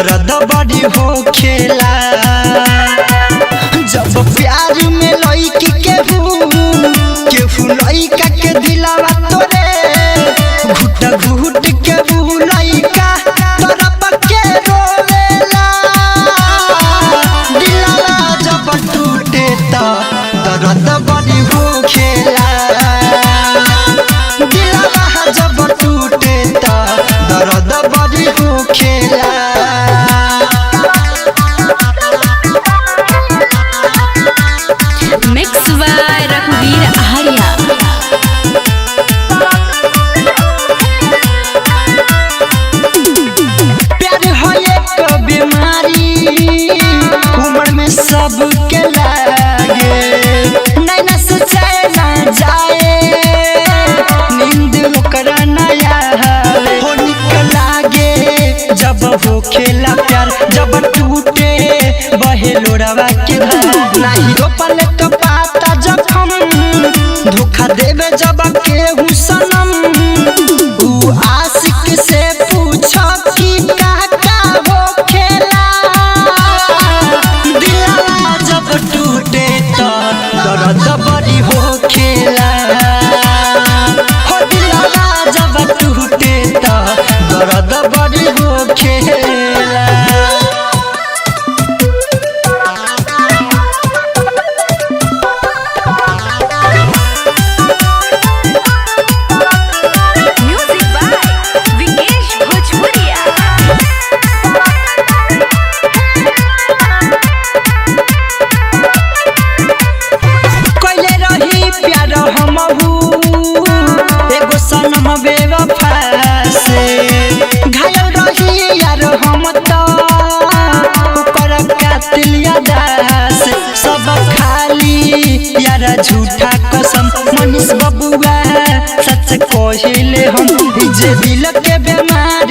दर्द बड़ी हो खेला। जब प्यार में लइकी केहू लइका के दिलावा तोरे घुट घुट के लइका तोरा पके रोवेला। दिलावा जब टूटे त दर्द बड़ी हो खेला। दिलावा जब टूटे त दर्द बड़ी हो खेला। मिक्स बाय रघुवीर आर्या। प्यार हो एक बीमारी उम्र में सबके लागे। नैना से चैन जाए नींद ओकरा नया हो निक लागे। जब हो खेला प्यार जब टूटे बहे लोड़वा के धार। नाही रोपल तो पाता जखम धोखा देवे जब केहू सनम। ऊ आशिक से पूछो कि का हो खेला। दिलवा जब टूटे तो दर्द बड़ी हो खेला। हो दिलवा जब टूटे तो दर्द बड़ी हो खेला। म्यूजिक बाय विकेश भोजपुरिया। कोइले रही प्यार हमहू एगो सनम बेवफा से। घायल रही यार हम तो ओकर कातिल यादा से। सब खाली यार झूठा कसम मनीष बबुआ सच कहिले हम। जे दिल के बेमार